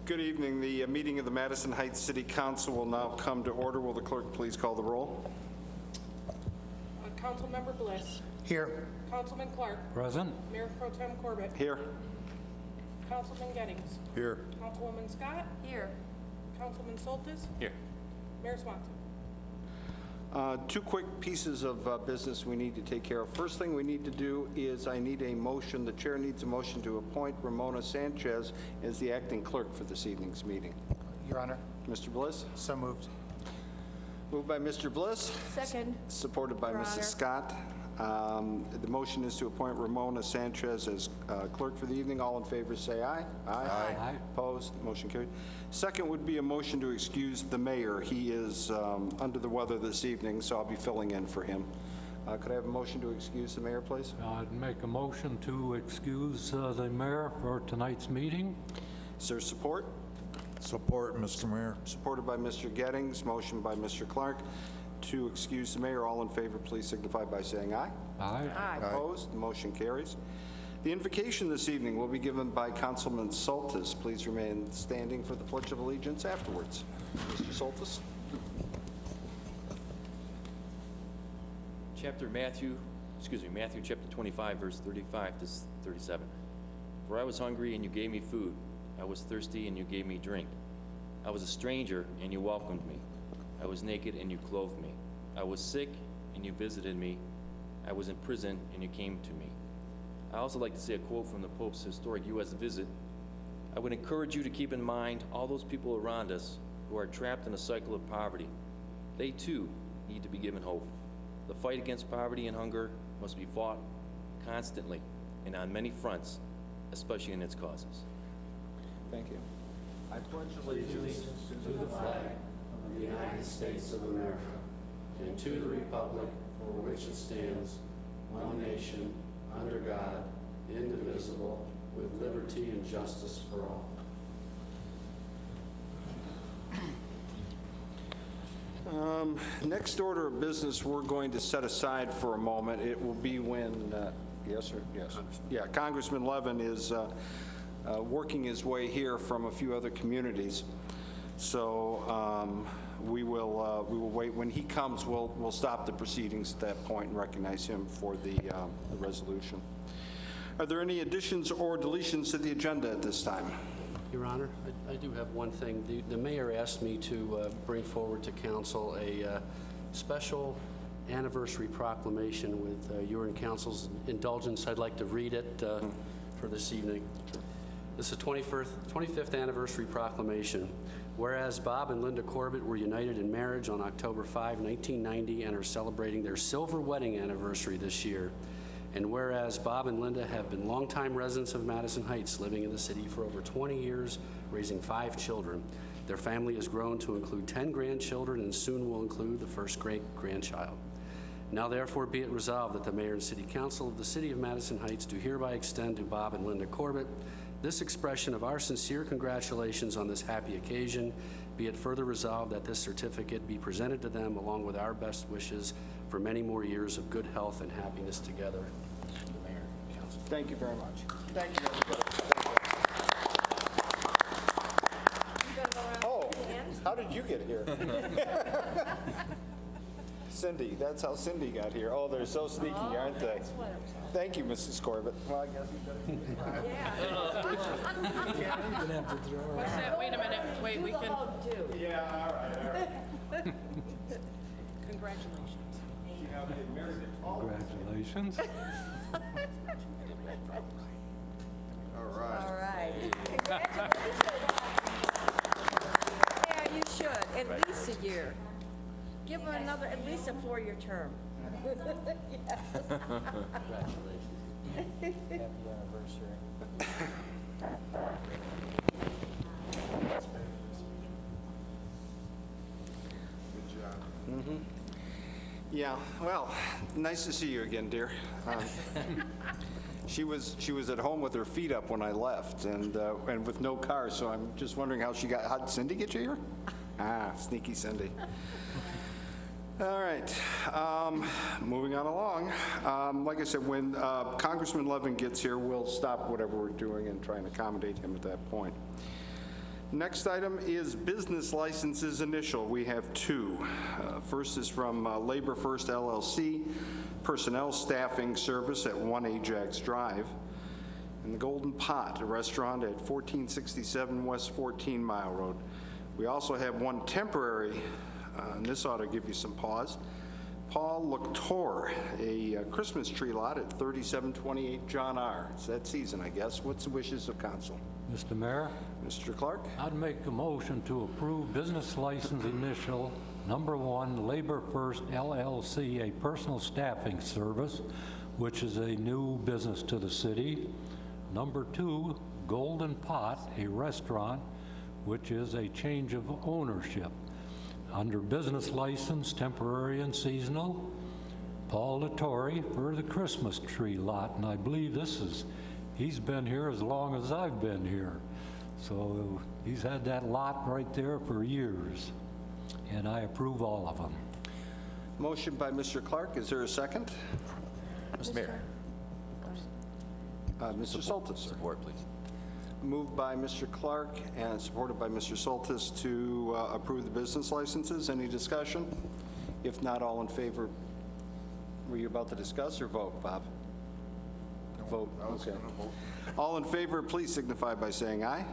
Good evening. The meeting of the Madison Heights City Council will now come to order. Will the clerk please call the roll? Councilmember Bliss. Here. Councilman Clark. Present. Mayor Pro Tem Corbett. Here. Councilman Gettings. Here. Councilwoman Scott. Here. Councilman Soltis. Here. Mayor Swanson. Two quick pieces of business we need to take care of. First thing we need to do is I need a motion, the chair needs a motion to appoint Ramona Sanchez as the acting clerk for this evening's meeting. Your Honor. Mr. Bliss? So moved. Moved by Mr. Bliss. Second. Supported by Your Mrs. Honor. Scott. The motion is to appoint Ramona Sanchez as clerk for the evening. All in favor say aye. Aye. Opposed? Motion carried. Second would be a motion to excuse the mayor. He is under the weather this evening, so I'll be filling in for him. Could I have a motion to excuse the mayor, please? I'd make a motion to excuse the mayor for tonight's meeting. Is there support? Support, Mr. Mayor. Supported by Mr. Gettings. Motion by Mr. Clark to excuse the mayor. All in favor, please signify by saying aye. Aye. Aye. Opposed? Motion carries. The invocation this evening will be given by Councilman Soltis. Please remain standing for the Pledge of Allegiance afterwards. Mr. Soltis. Matthew chapter 25, verse 35 to 37. For I was hungry, and you gave me food. I was thirsty, and you gave me drink. I was a stranger, and you welcomed me. I was naked, and you clothed me. I was sick, and you visited me. I was in prison, and you came to me. I also like to say a quote from the Pope's historic U.S. visit. I would encourage you to keep in mind all those people around us who are trapped in a cycle of poverty. They, too, need to be given hope. The fight against poverty and hunger must be fought constantly and on many fronts, especially in its causes. Thank you. I pledge allegiance to the flag of the United States of America and to the republic for which it stands, one nation, under God, indivisible, with liberty and justice for all. Next order of business we're going to set aside for a moment. It will be when, yes, sir? Yes. Yeah, Congressman Levin is working his way here from a few other communities. So we will wait. When he comes, we'll stop the proceedings at that point and recognize him for the resolution. Are there any additions or deletions to the agenda at this time? Your Honor, I do have one thing. The mayor asked me to bring forward to council a special anniversary proclamation with your and council's indulgence. I'd like to read it for this evening. This is the 25th anniversary proclamation. Whereas Bob and Linda Corbett were united in marriage on October 5, 1990, and are celebrating their silver wedding anniversary this year. And whereas Bob and Linda have been longtime residents of Madison Heights, living in the city for over 20 years, raising 5 children. Their family has grown to include 10 grandchildren and soon will include the first great-grandchild. Now therefore be it resolved that the Mayor and City Council of the City of Madison Heights do hereby extend to Bob and Linda Corbett this expression of our sincere congratulations on this happy occasion. Be it further resolved that this certificate be presented to them along with our best wishes for many more years of good health and happiness together. The Mayor, Council. Thank you very much. Thank you, everybody. Oh, how did you get here? Cindy, that's how Cindy got here. Oh, they're so sneaky, aren't they? Thank you, Mrs. Corbett. Well, I guess we better. What's that? Wait a minute. Wait, we can. Yeah, all right. Congratulations. Congratulations. All right. Congratulations. Yeah, you should. At least a year. Give her another, at least a 4-year term. Congratulations. Happy anniversary. Good job. Yeah, well, nice to see you again, dear. She was at home with her feet up when I left, and with no car. So I'm just wondering how did Cindy get you here? Ah, sneaky Cindy. All right, moving on along. Like I said, when Congressman Levin gets here, we'll stop whatever we're doing and try and accommodate him at that point. Next item is business licenses initial. We have two. First is from Labor First LLC, Personnel Staffing Service at 1 Ajax Drive, and the Golden Pot, a restaurant at 1467 West 14 Mile Road. We also have one temporary, and this ought to give you some pause, Paul Lector, a Christmas tree lot at 3728 John R. It's that season, I guess. What's the wishes of council? Mr. Mayor, Mr. Clark? I'd make a motion to approve business license initial number 1, Labor First LLC, a personal staffing service, which is a new business to the city. Number 2, Golden Pot, a restaurant, which is a change of ownership. Under business license, temporary and seasonal, Paul Latore for the Christmas tree lot, and I believe he's been here as long as I've been here. So he's had that lot right there for years, and I approve all of them. Motion by Mr. Clark. Is there a second? Mr. Mayor. Mr. Soltis. Support, please. Moved by Mr. Clark and supported by Mr. Soltis to approve the business licenses. Any discussion? If not, all in favor. Were you about to discuss or vote, Bob? Vote. Okay. All in favor, please signify by saying aye.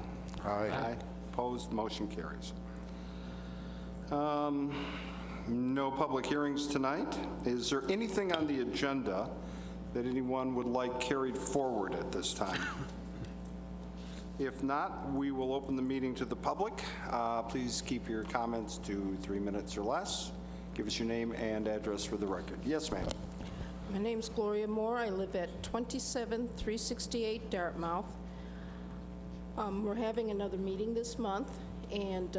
Aye. Opposed, motion carries. No public hearings tonight. Is there anything on the agenda that anyone would like carried forward at this time? If not, we will open the meeting to the public. Please keep your comments to 3 minutes or less. Give us your name and address for the record. Yes, ma'am. My name's Gloria Moore. I live at 27368 Dartmouth. We're having another meeting this month, and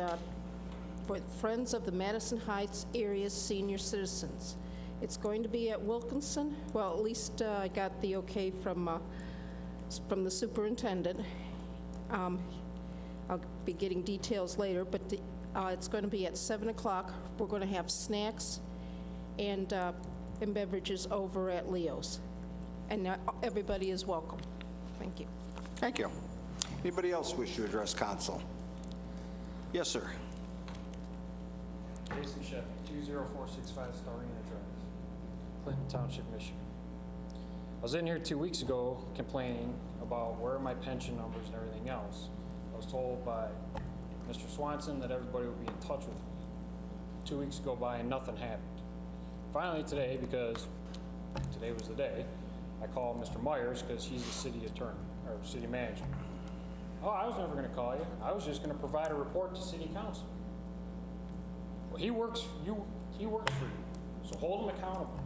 for Friends of the Madison Heights Area Senior Citizens. It's going to be at Wilkinson. Well, at least I got the okay from the superintendent. I'll be getting details later, but it's going to be at 7 o'clock. We're going to have snacks and beverages over at Leo's. And everybody is welcome. Thank you. Thank you. Anybody else wish to address council? Yes, sir. Jason Shep, 20465 Starina Drive, Clinton Township, Michigan. I was in here 2 weeks ago complaining about where are my pension numbers and everything else. I was told by Mr. Swanson that everybody would be in touch with me. 2 weeks go by and nothing happened. Finally today, because today was the day, I called Mr. Myers because he's the city attorney, or city manager. Oh, I was never going to call you. I was just going to provide a report to city council. Well, he works for you, so hold him accountable.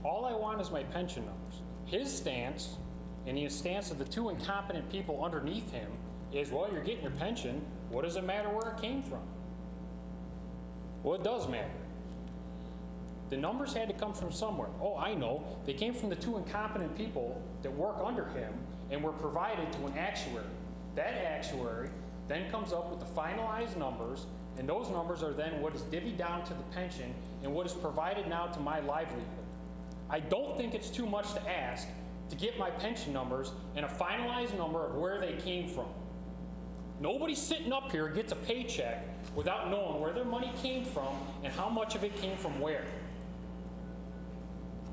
All I want is my pension numbers. His stance, and the stance of the two incompetent people underneath him, is, well, you're getting your pension. What does it matter where it came from? Well, it does matter. The numbers had to come from somewhere. Oh, I know. They came from the two incompetent people that work under him and were provided to an actuary. That actuary then comes up with the finalized numbers, and those numbers are then what is divvied down to the pension and what is provided now to my livelihood. I don't think it's too much to ask to get my pension numbers and a finalized number of where they came from. Nobody sitting up here gets a paycheck without knowing where their money came from and how much of it came from where.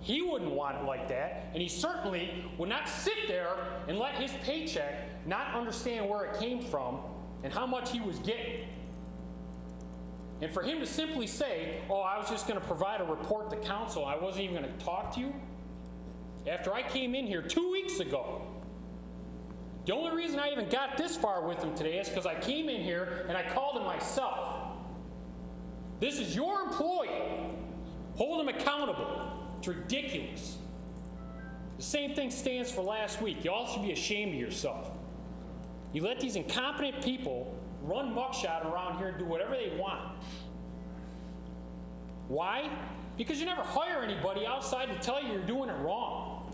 He wouldn't want it like that, and he certainly would not sit there and let his paycheck not understand where it came from and how much he was getting. And for him to simply say, oh, I was just going to provide a report to council, I wasn't even going to talk to you, after I came in here 2 weeks ago. The only reason I even got this far with him today is because I came in here and I called him myself. This is your employee. Hold him accountable. It's ridiculous. The same thing stands for last week. You all should be ashamed of yourself. You let these incompetent people run muckshot around here and do whatever they want. Why? Because you never hire anybody outside to tell you you're doing it wrong.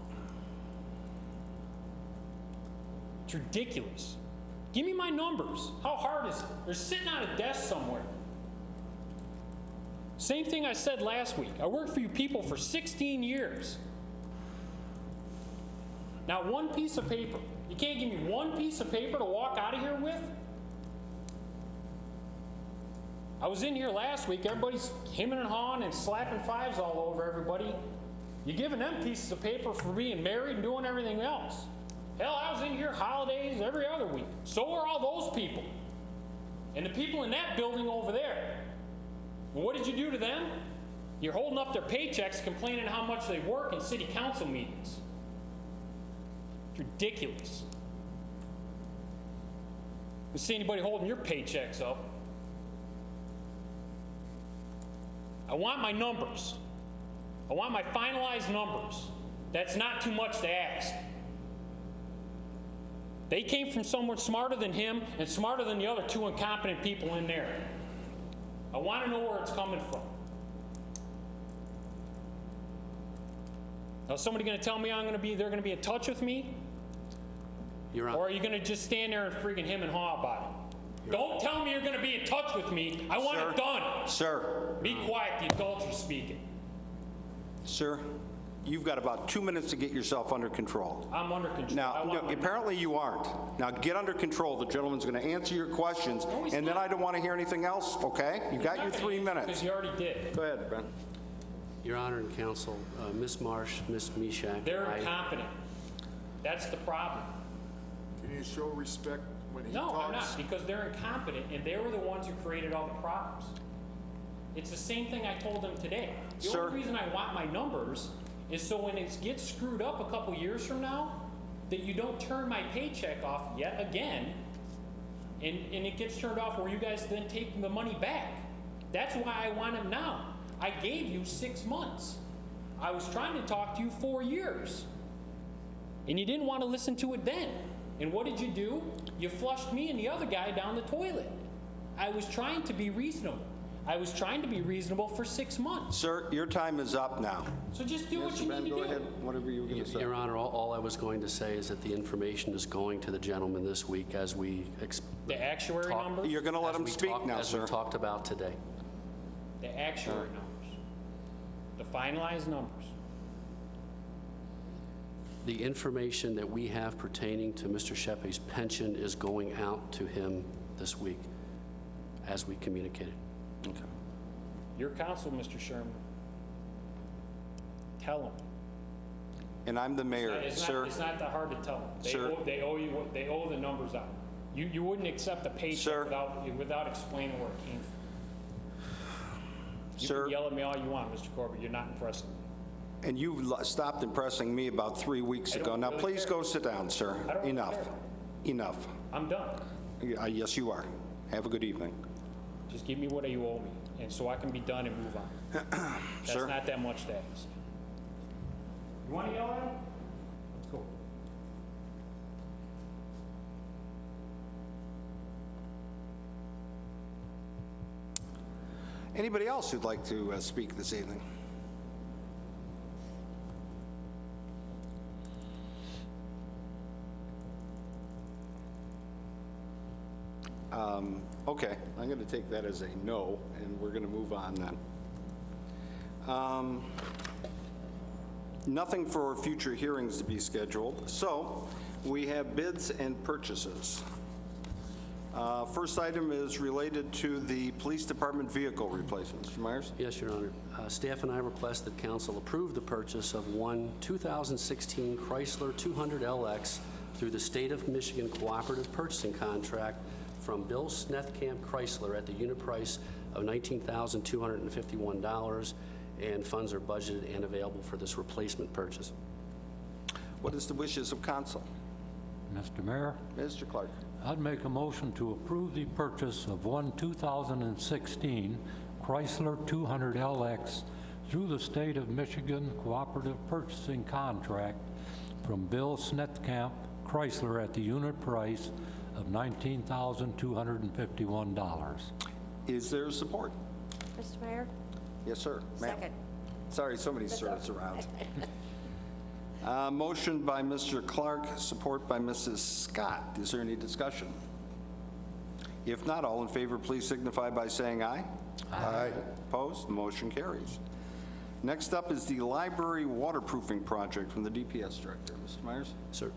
It's ridiculous. Give me my numbers. How hard is it? They're sitting on a desk somewhere. Same thing I said last week. I worked for you people for 16 years. Not one piece of paper. You can't give me one piece of paper to walk out of here with? I was in here last week, everybody's hemming and hawing and slapping fives all over everybody. You're giving them pieces of paper for being married and doing everything else. Hell, I was in here holidays every other week. So are all those people. And the people in that building over there. Well, what did you do to them? You're holding up their paychecks, complaining how much they work in city council meetings. It's ridiculous. I don't see anybody holding your paychecks up. I want my numbers. I want my finalized numbers. That's not too much to ask. They came from someone smarter than him and smarter than the other two incompetent people in there. I want to know where it's coming from. Now, is somebody going to tell me they're going to be in touch with me? Your Honor. Or are you going to just stand there and freaking hem and haw about it? Don't tell me you're going to be in touch with me. I want it done. Sir, Be quiet, the adults are speaking. sir, you've got about 2 minutes to get yourself under control. I'm under control. I Now, want no, my- apparently you aren't. Now, get under control. The gentleman's going to answer your questions, No, he's and then not. I don't want to hear anything else, okay? You got your 3 minutes. Because you already did. Go ahead, Ben. Your Honor and Counsel, Ms. Marsh, Ms. Mishak. They're incompetent. That's the problem. Can you show respect when he No, I'm talks? not, because they're incompetent, and they were the ones who created all the problems. It's the same thing I told them today. The Sir. only reason I want my numbers is so when it gets screwed up a couple years from now, that you don't turn my paycheck off yet again, and it gets turned off where you guys then take the money back. That's why I want them now. I gave you 6 months. I was trying to talk to you 4 years. And you didn't want to listen to it then. And what did you do? You flushed me and the other guy down the toilet. I was trying to be reasonable. I was trying to be reasonable for 6 months. Sir, your time is up now. So just do what you Ben, need to go do. ahead, whatever you were going to say. Your Honor, all I was going to say is that the information is going to the gentleman this week as we The actuary numbers? You're going to let him speak now, as we sir. talked about today. The actuary numbers. The finalized numbers. The information that we have pertaining to Mr. Shepe's pension is going out to him this week, as we communicated. Okay. Your counsel, Mr. Sherman. Tell them. And I'm the mayor, sir. It's not that hard to tell them. Sir. They owe the numbers out. You wouldn't accept a paycheck Sir. without explaining where it came from. You Sir. can yell at me all you want, Mr. Corbett. You're not impressing me. And you stopped impressing me about 3 weeks I ago. don't Now, really please care. go sit down, sir. I don't really Enough. care. Enough. I'm done. Yes, you are. Have a good evening. Just give me what you owe me, and so I can be done and move on. That's Sir. not that much to ask. You want to yell at him? Let's go. Anybody else who'd like to speak this evening? Okay, I'm going to take that as a no, and we're going to move on then. Nothing for future hearings to be scheduled, so we have bids and purchases. First item is related to the police department vehicle replacement. Mr. Myers? Yes, Your Honor. Staff and I request that council approve the purchase of one 2016 Chrysler 200LX through the State of Michigan Cooperative Purchasing Contract from Bill Snethkamp Chrysler at the unit price of $19,251, and funds are budgeted and available for this replacement purchase. What is the wishes of council? Mr. Mayor, Mr. Clark? I'd make a motion to approve the purchase of one 2016 Chrysler 200LX through the State of Michigan Cooperative Purchasing Contract from Bill Snethkamp Chrysler at the unit price of $19,251. Is there support? Mr. Mayor? Yes, sir. Ma'am. Second. Sorry, so many sirs around. Motion by Mr. Clark, support by Mrs. Scott. Is there any discussion? If not, all in favor, please signify by saying aye. Aye. Opposed? The motion carries. Next up is the library waterproofing project from the DPS director. Mr. Myers? Sir,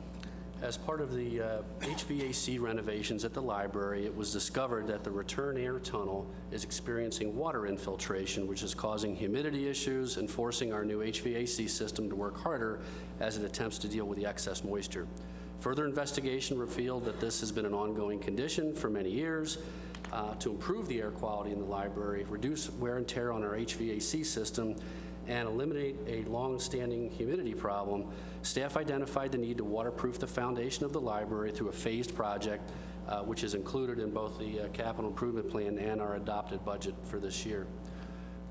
As part of the HVAC renovations at the library, it was discovered that the return air tunnel is experiencing water infiltration, which is causing humidity issues and forcing our new HVAC system to work harder as it attempts to deal with the excess moisture. Further investigation revealed that this has been an ongoing condition for many years. To improve the air quality in the library, reduce wear and tear on our HVAC system, and eliminate a long-standing humidity problem, staff identified the need to waterproof the foundation of the library through a phased project, which is included in both the capital improvement plan and our adopted budget for this year.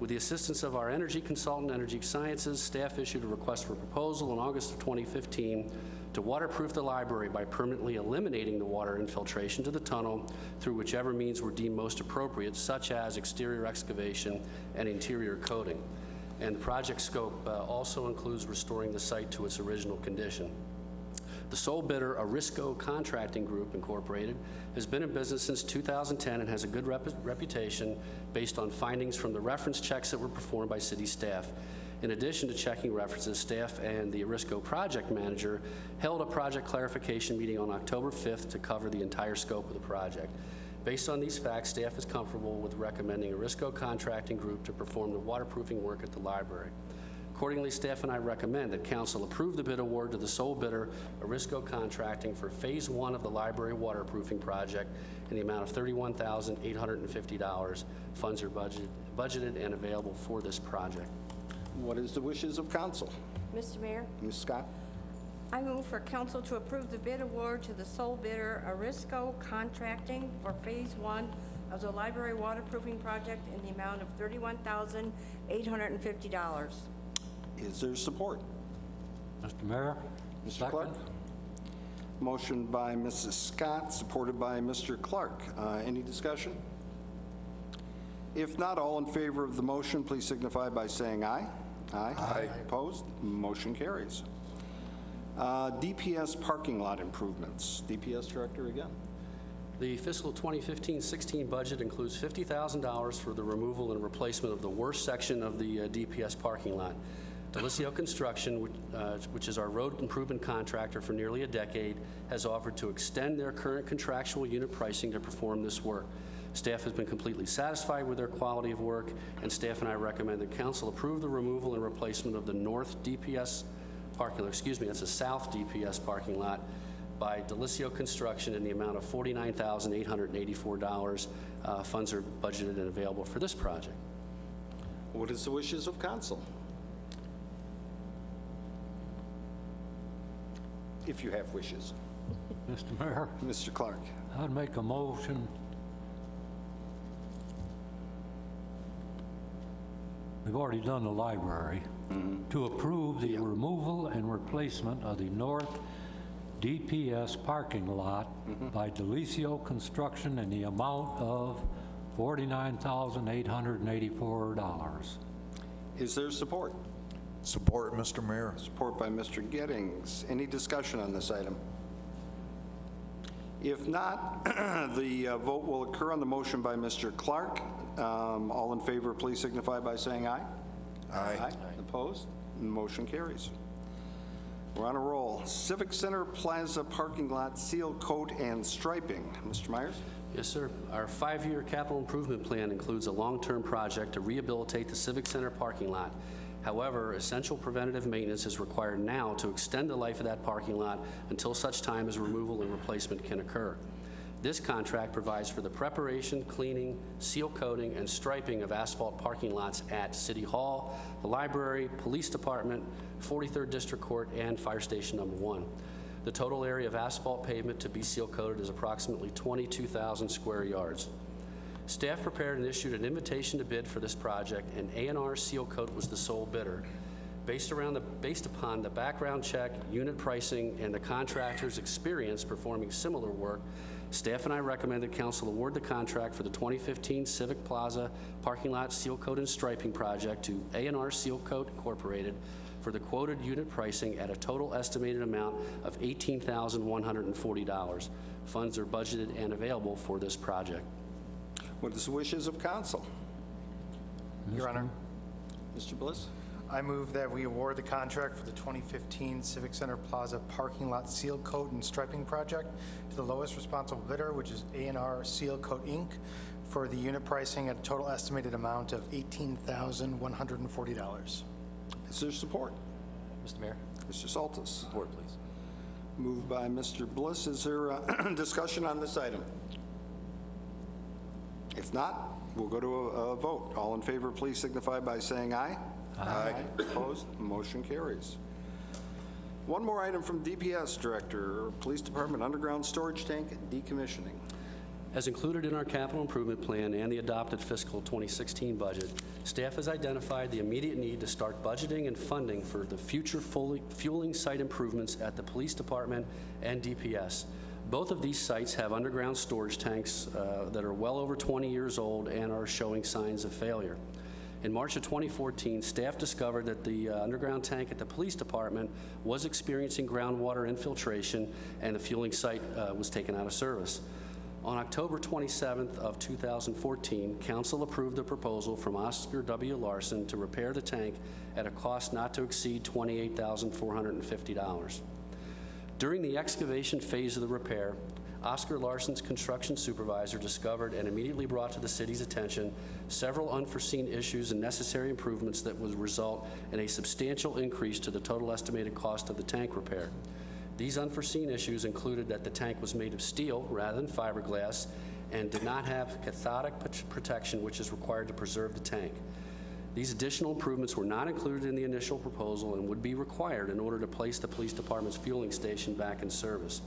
With the assistance of our energy consultant, Energy Sciences, staff issued a request for proposal in August of 2015 to waterproof the library by permanently eliminating the water infiltration to the tunnel through whichever means were deemed most appropriate, such as exterior excavation and interior coating. And the project scope also includes restoring the site to its original condition. The sole bidder, Arisco Contracting Group Incorporated, has been in business since 2010 and has a good reputation based on findings from the reference checks that were performed by city staff. In addition to checking references, staff and the Arisco project manager held a project clarification meeting on October 5th to cover the entire scope of the project. Based on these facts, staff is comfortable with recommending Arisco Contracting Group to perform the waterproofing work at the library. Accordingly, staff and I recommend that council approve the bid award to the sole bidder, Arisco Contracting, for Phase 1 of the library waterproofing project in the amount of $31,850. Funds are budgeted and available for this project. What is the wishes of council? Mr. Mayor, Ms. Scott? I move for council to approve the bid award to the sole bidder, Arisco Contracting, for Phase 1 of the library waterproofing project in the amount of $31,850. Is there support? Mr. Mayor? Mr. Clark? Motion by Mrs. Scott, supported by Mr. Clark. Any discussion? If not, all in favor of the motion, please signify by saying aye. Aye. Opposed? Motion carries. DPS parking lot improvements. DPS Director again. The fiscal 2015-16 budget includes $50,000 for the removal and replacement of the worst section of the DPS parking lot. Delisio Construction, which is our road improvement contractor for nearly a decade, has offered to extend their current contractual unit pricing to perform this work. Staff has been completely satisfied with their quality of work, and staff and I recommend that council approve the removal and replacement of the north DPS parking lot, that's a south DPS parking lot, by Delisio Construction in the amount of $49,884. Funds are budgeted and available for this project. What is the wishes of council? If you have wishes. Mr. Mayor? Mr. Clark? I'd make a motion. We've already done the library. To approve the removal and replacement of the north DPS parking lot by Delisio Construction in the amount of $49,884. Is there support? Support, Mr. Mayor. Support by Mr. Gettings. Any discussion on this item? If not, the vote will occur on the motion by Mr. Clark. All in favor, please signify by saying aye. Aye. Opposed? Motion carries. We're on a roll. Civic Center Plaza parking lot seal coat and striping. Mr. Myers? Yes, sir. Our 5-year capital improvement plan includes a long-term project to rehabilitate the Civic Center parking lot. However, essential preventative maintenance is required now to extend the life of that parking lot until such time as removal and replacement can occur. This contract provides for the preparation, cleaning, seal coating, and striping of asphalt parking lots at City Hall, the library, police department, 43rd District Court, and Fire Station Number 1. The total area of asphalt pavement to be seal coated is approximately 22,000 square yards. Staff prepared and issued an invitation to bid for this project, and A&R Seal Coat was the sole bidder. Based upon the background check, unit pricing, and the contractor's experience performing similar work, staff and I recommend that council award the contract for the 2015 Civic Plaza Parking Lot Seal Coat and Striping Project to A&R Seal Coat Incorporated for the quoted unit pricing at a total estimated amount of $18,140. Funds are budgeted and available for this project. What is the wishes of council? Your Honor, Mr. Bliss? I move that we award the contract for the 2015 Civic Center Plaza Parking Lot Seal Coat and Striping Project to the lowest responsible bidder, which is A&R Seal Coat, Inc., for the unit pricing at a total estimated amount of $18,140. Is there support? Mr. Mayor, Mr. Soltis. support, please. Moved by Mr. Bliss. Is there discussion on this item? If not, we'll go to a vote. All in favor, please signify by saying aye. Aye. Opposed? Motion carries. One more item from DPS Director, Police Department Underground Storage Tank Decommissioning. As included in our capital improvement plan and the adopted fiscal 2016 budget, staff has identified the immediate need to start budgeting and funding for the future fueling site improvements at the police department and DPS. Both of these sites have underground storage tanks that are well over 20 years old and are showing signs of failure. In March of 2014, staff discovered that the underground tank at the police department was experiencing groundwater infiltration, and the fueling site was taken out of service. On October 27th of 2014, council approved a proposal from Oscar W. Larson to repair the tank at a cost not to exceed $28,450. During the excavation phase of the repair, Oscar Larson's construction supervisor discovered and immediately brought to the city's attention several unforeseen issues and necessary improvements that would result in a substantial increase to the total estimated cost of the tank repair. These unforeseen issues included that the tank was made of steel rather than fiberglass and did not have cathodic protection, which is required to preserve the tank. These additional improvements were not included in the initial proposal and would be required in order to place the police department's fueling station back in service.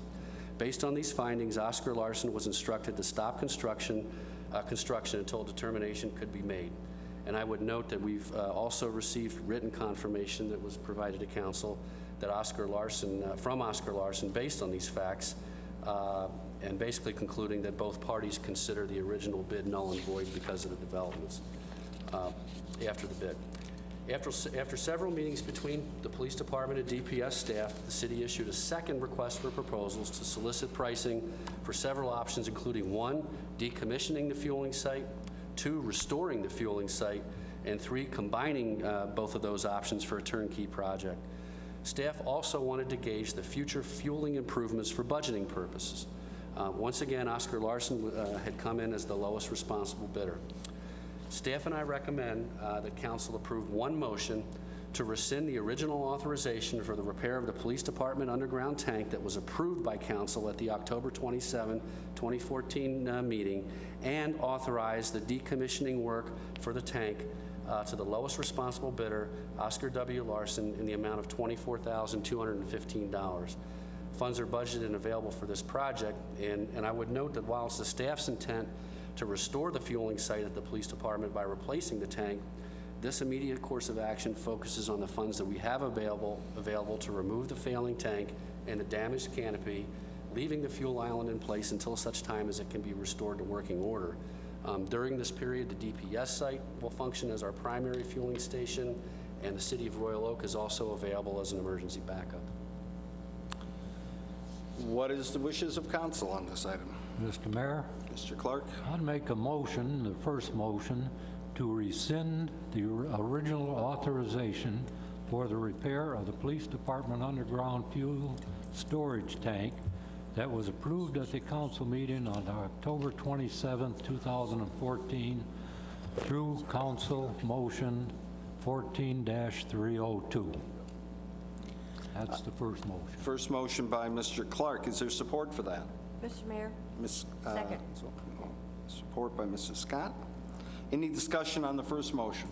Based on these findings, Oscar Larson was instructed to stop construction until determination could be made. And I would note that we've also received written confirmation that was provided to council that from Oscar Larson, based on these facts, and basically concluding that both parties consider the original bid null and void because of the developments after the bid. After several meetings between the police department and DPS staff, the city issued a second request for proposals to solicit pricing for several options, including 1, decommissioning the fueling site, 2, restoring the fueling site, and 3, combining both of those options for a turnkey project. Staff also wanted to gauge the future fueling improvements for budgeting purposes. Once again, Oscar Larson had come in as the lowest responsible bidder. Staff and I recommend that council approve one motion to rescind the original authorization for the repair of the police department underground tank that was approved by council at the October 27, 2014 meeting, and authorize the decommissioning work for the tank to the lowest responsible bidder, Oscar W. Larson, in the amount of $24,215. Funds are budgeted and available for this project, and I would note that while it's the staff's intent to restore the fueling site at the police department by replacing the tank, this immediate course of action focuses on the funds that we have available to remove the failing tank and the damaged canopy, leaving the fuel island in place until such time as it can be restored to working order. During this period, the DPS site will function as our primary fueling station, and the city of Royal Oak is also available as an emergency backup. What is the wishes of council on this item? Mr. Mayor, Mr. Clark? I'd make a motion, the first motion, to rescind the original authorization for the repair of the police department underground fuel storage tank that was approved at the council meeting on October 27, 2014 through council motion 14-302. That's the first motion. First motion by Mr. Clark. Is there support for that? Mr. Mayor, Second. Support by Mrs. Scott. Any discussion on the first motion?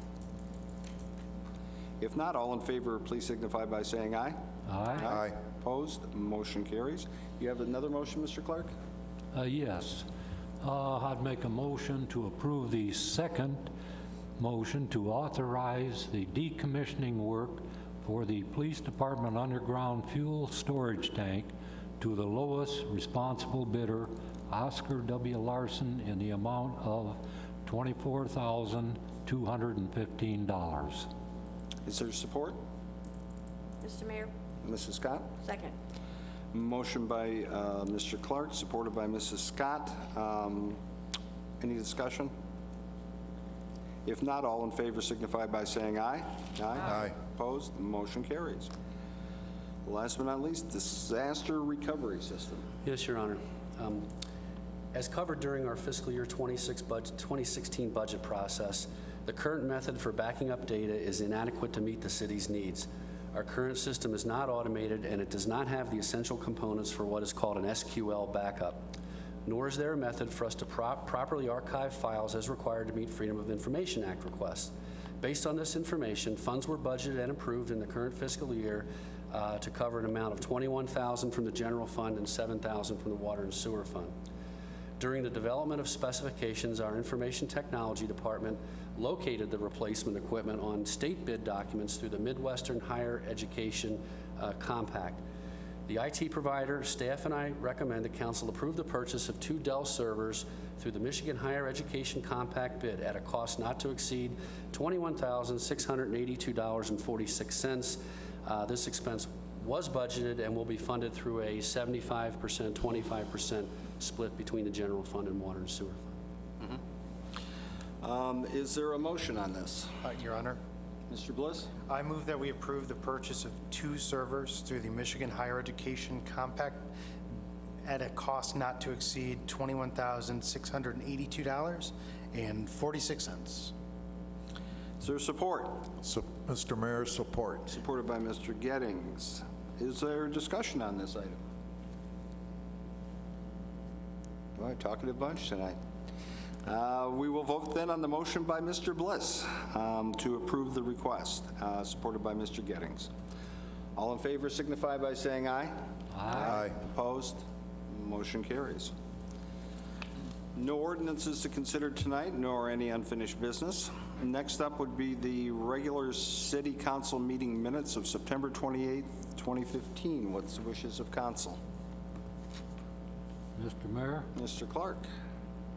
If not, all in favor, please signify by saying aye. Aye. Opposed? Motion carries. You have another motion, Mr. Clark? Yes. I'd make a motion to approve the second motion to authorize the decommissioning work for the police department underground fuel storage tank to the lowest responsible bidder, Oscar W. Larson, in the amount of $24,215. Is there support? Mr. Mayor, Mrs. Scott? second. Motion by Mr. Clark, supported by Mrs. Scott. Any discussion? If not, all in favor signify by saying aye. Aye. Opposed? The motion carries. Last but not least, disaster recovery system. Yes, Your Honor. As covered during our fiscal year 2016 budget process, the current method for backing up data is inadequate to meet the city's needs. Our current system is not automated, and it does not have the essential components for what is called an SQL backup, nor is there a method for us to properly archive files as required to meet Freedom of Information Act requests. Based on this information, funds were budgeted and approved in the current fiscal year to cover an amount of $21,000 from the general fund and $7,000 from the water and sewer fund. During the development of specifications, our information technology department located the replacement equipment on state bid documents through the Midwestern Higher Education Compact. The IT provider, staff, and I recommend the council approve the purchase of 2 Dell servers through the Michigan Higher Education Compact bid at a cost not to exceed $21,682.46. This expense was budgeted and will be funded through a 75%, 25% split between the general fund and water and sewer fund. Is there a motion on this? Your Honor, Mr. Bliss? I move that we approve the purchase of 2 servers through the Michigan Higher Education Compact at a cost not to exceed $21,682.46. Is there support? Mr. Mayor, support. Supported by Mr. Gettings. Is there discussion on this item? All right, talkative bunch tonight. We will vote then on the motion by Mr. Bliss to approve the request, supported by Mr. Gettings. All in favor signify by saying aye. Aye. Opposed? Motion carries. No ordinances to consider tonight, nor any unfinished business. Next up would be the regular city council meeting minutes of September 28th, 2015. What's the wishes of council? Mr. Mayor, Mr. Clark?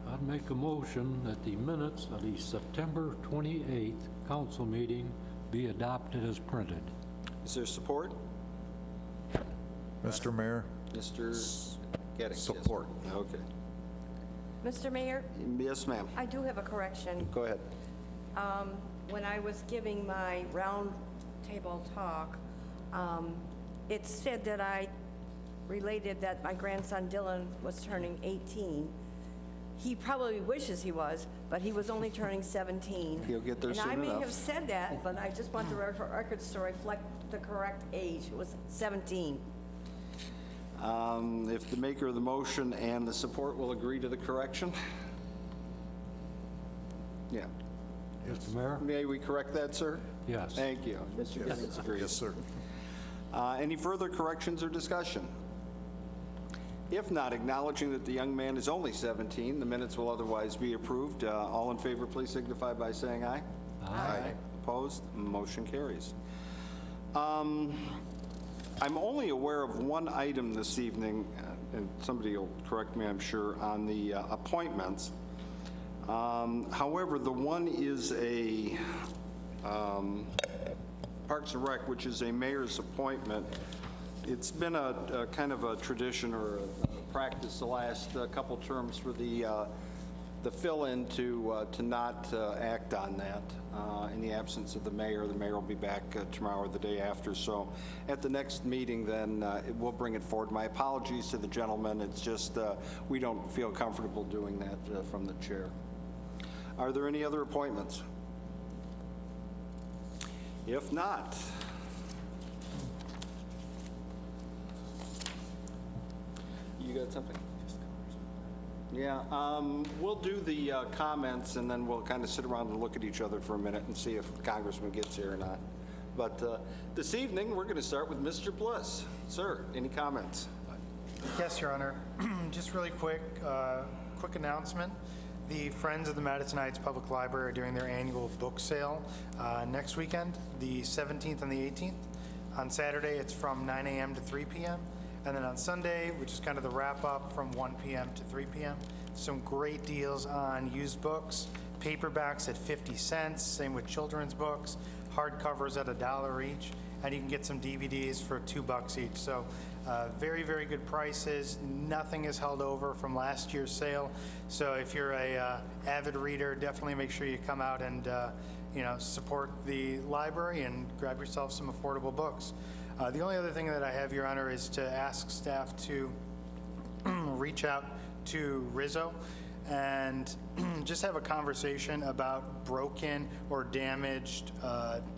I'd make a motion that the minutes of the September 28th council meeting be adopted as printed. Is there support? Mr. Mayor, Mr. Gettings? yes. Support. Okay. Mr. Mayor, Yes, ma'am. I do have a correction. Go ahead. When I was giving my round table talk, it said that I related that my grandson Dylan was turning 18. He probably wishes he was, but he was only turning 17. He'll get there soon And I may enough. have said that, but I just want the records to reflect the correct age. It was 17. If the maker of the motion and the support will agree to the correction? Yeah. Mr. Mayor? May we correct that, sir? Yes. Thank you. Mr. Gettings agrees. yes, sir. Any further corrections or discussion? If not, acknowledging that the young man is only 17, the minutes will otherwise be approved. All in favor, please signify by saying aye. Aye. Opposed? Motion carries. I'm only aware of one item this evening, and somebody will correct me, I'm sure, on the appointments. However, the one is a Parks and Rec, which is a mayor's appointment. It's been a kind of a tradition or a practice the last couple terms for the fill-in to not act on that. In the absence of the mayor will be back tomorrow or the day after. So at the next meeting, then we'll bring it forward. My apologies to the gentleman. It's just we don't feel comfortable doing that from the chair. Are there any other appointments? If not, you got something? Yeah, we'll do the comments, and then we'll kind of sit around and look at each other for a minute and see if the congressman gets here or not. But this evening, we're going to start with Mr. Bliss. Sir, any comments? Yes, Your Honor. Just really quick announcement. The Friends of the Madison Heights Public Library are doing their annual book sale next weekend, the 17th and the 18th. On Saturday, it's from 9 a.m. to 3 p.m. And then on Sunday, which is kind of the wrap-up, from 1 p.m. to 3 p.m. Some great deals on used books, paperbacks at 50 cents, same with children's books, hardcovers at $1 each, and you can get some DVDs for $2 each. So very, very good prices. Nothing is held over from last year's sale. So if you're a avid reader, definitely make sure you come out and support the library and grab yourself some affordable books. The only other thing that I have, Your Honor, is to ask staff to reach out to Rizzo and just have a conversation about broken or damaged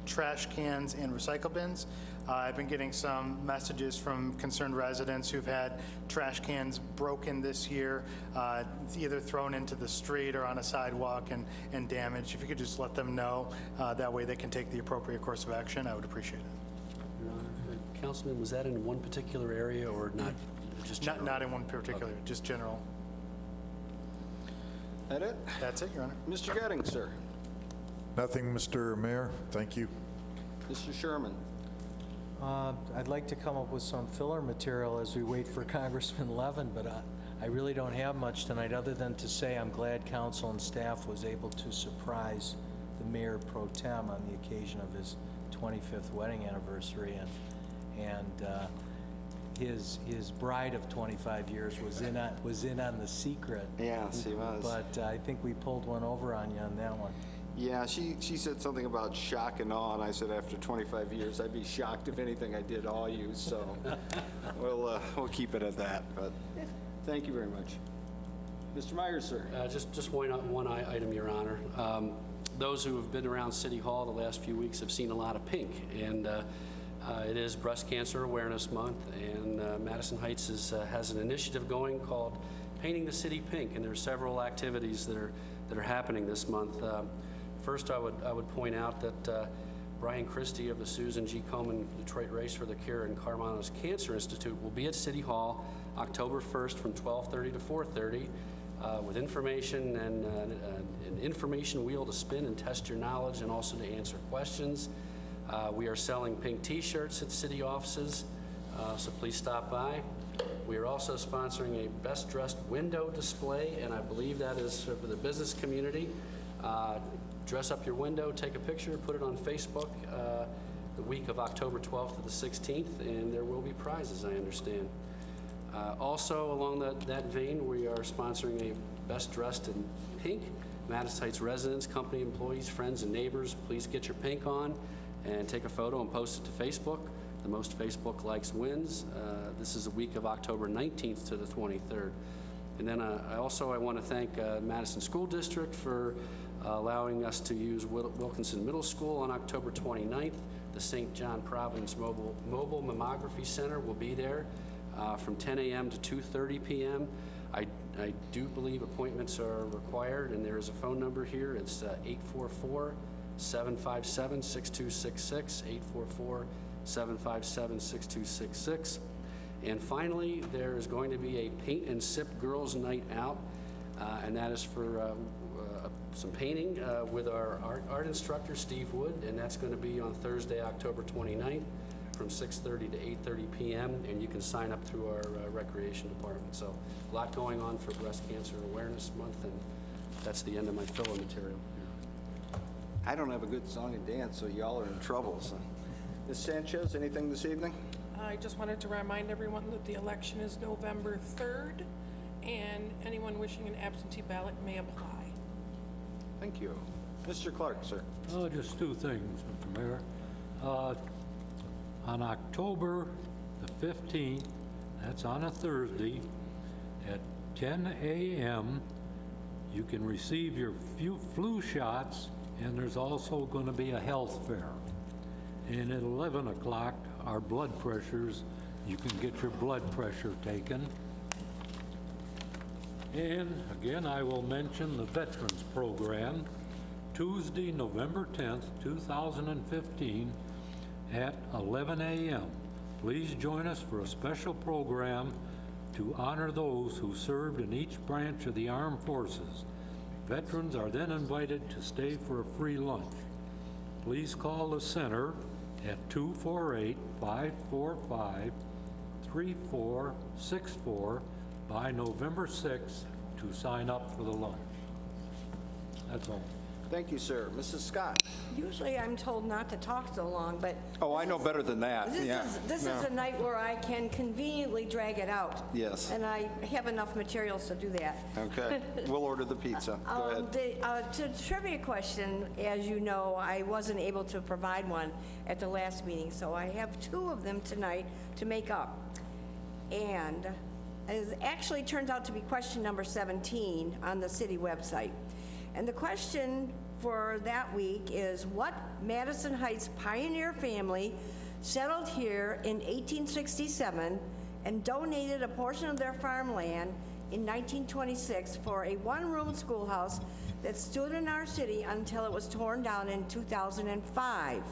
trash cans and recycle bins. I've been getting some messages from concerned residents who've had trash cans broken this year, either thrown into the street or on a sidewalk and damaged. If you could just let them know, that way they can take the appropriate course of action, I would appreciate it. Your Honor, Councilman, was that in one particular area or not? Just general? Not in one particular, just general. That it? That's it, Your Honor. Mr. Gettings, sir. Nothing, Mr. Mayor. Thank you. Mr. Sherman. I'd like to come up with some filler material as we wait for Congressman Levin, but I really don't have much tonight other than to say I'm glad council and staff was able to surprise the mayor pro tem on the occasion of his 25th wedding anniversary, and his bride of 25 years was in on the secret. Yes, he was. But I think we pulled one over on you on that one. Yeah, she said something about shock and awe, and I said after 25 years, I'd be shocked if anything I did awe you, so we'll keep it at that, but thank you very much. Mr. Myers, sir. Just one item, Your Honor. Those who have been around City Hall the last few weeks have seen a lot of pink, and it is Breast Cancer Awareness Month, and Madison Heights has an initiative going called Painting the City Pink, and there are several activities that are happening this month. First, I would point out that Brian Christie of the Susan G. Komen Detroit Race for the Cure and Carmana's Cancer Institute will be at City Hall October 1st from 12:30 to 4:30 with information and an information wheel to spin and test your knowledge and also to answer questions. We are selling pink T-shirts at city offices, so please stop by. We are also sponsoring a Best Dressed Window display, and I believe that is for the business community. Dress up your window, take a picture, put it on Facebook the week of October 12th to the 16th, and there will be prizes, I understand. Also, along that vein, we are sponsoring a Best Dressed in Pink. Madison Heights residents, company employees, friends, and neighbors, please get your pink on and take a photo and post it to Facebook. The most Facebook likes wins. This is the week of October 19th to the 23rd. And then I want to thank Madison School District for allowing us to use Wilkinson Middle School on October 29th. The St. John Providence Mobile Mammography Center will be there from 10 a.m. to 2:30 p.m. I do believe appointments are required, and there is a phone number here. It's 844-757-6266, 844-757-6266. And finally, there is going to be a Paint and Sip Girls Night Out, and that is for some painting with our art instructor, Steve Wood, and that's going to be on Thursday, October 29th from 6:30 to 8:30 p.m., and you can sign up through our recreation department. So a lot going on for Breast Cancer Awareness Month, and that's the end of my filler material. I don't have a good song and dance, so y'all are in trouble. So. Ms. Sanchez, anything this evening? I just wanted to remind everyone that the election is November 3rd, and anyone wishing an absentee ballot may apply. Thank you. Mr. Clark, sir. Just two things, Mr. Mayor. On October the 15th, that's on a Thursday, at 10 a.m., you can receive your flu shots, and there's also going to be a health fair. And at 11 o'clock, our blood pressures, you can get your blood pressure taken. And again, I will mention the Veterans Program, Tuesday, November 10th, 2015, at 11 a.m. Please join us for a special program to honor those who served in each branch of the armed forces. Veterans are then invited to stay for a free lunch. Please call the center at 248-545-3464 by November 6th to sign up for the lunch. That's all. Thank you, sir. Mrs. Scott. Usually I'm told not to talk so long, but Oh, I know better than that, yeah. this is a night where I can conveniently drag it out. Yes. And I have enough materials to do that. Okay, we'll order the pizza. Go ahead. To the trivia question, as you know, I wasn't able to provide one at the last meeting, so I have two of them tonight to make up. And it actually turns out to be question number 17 on the city website. And the question for that week is, what Madison Heights pioneer family settled here in 1867 and donated a portion of their farmland in 1926 for a one-room schoolhouse that stood in our city until it was torn down in 2005?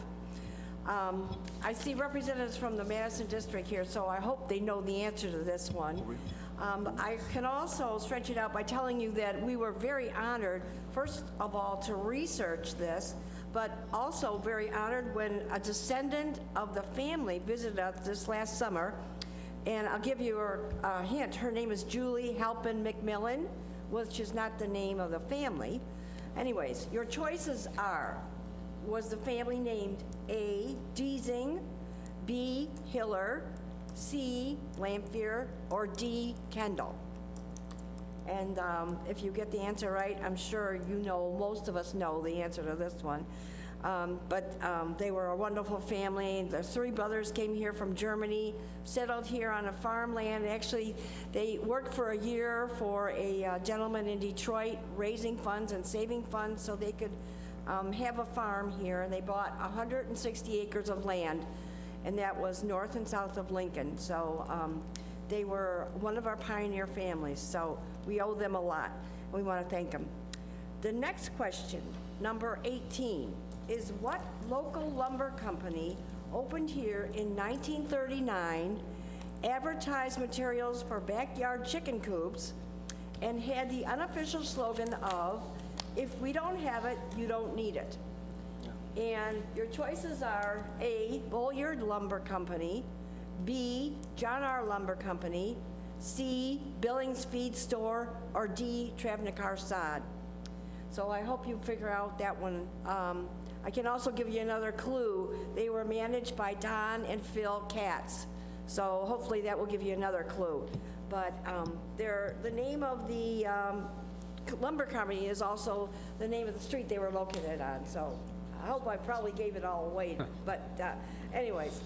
I see representatives from the Madison district here, so I hope they know the answer to this one. I can also stretch it out by telling you that we were very honored, first of all, to research this, but also very honored when a descendant of the family visited us this last summer. And I'll give you a hint. Her name is Julie Halpin McMillan, which is not the name of the family. Anyways, your choices are, was the family named A, Deasing, B, Hiller, C, Lamphere, or D, Kendall? And if you get the answer right, I'm sure you know, most of us know the answer to this one. But they were a wonderful family. The three brothers came here from Germany, settled here on a farmland. Actually, they worked for a year for a gentleman in Detroit, raising funds and saving funds so they could have a farm here. And they bought 160 acres of land, and that was north and south of Lincoln. So they were one of our pioneer families, so we owe them a lot. We want to thank them. The next question, number 18, is what local lumber company opened here in 1939, advertised materials for backyard chicken coops, and had the unofficial slogan of, "If we don't have it, you don't need it"? And your choices are A, Bulliard Lumber Company, B, John R. Lumber Company, C, Billings Feed Store, or D, Travnikar Sod. So I hope you figure out that one. I can also give you another clue. They were managed by Don and Phil Katz. So hopefully that will give you another clue. But the name of the lumber company is also the name of the street they were located on. So I hope I probably gave it all away. But anyways,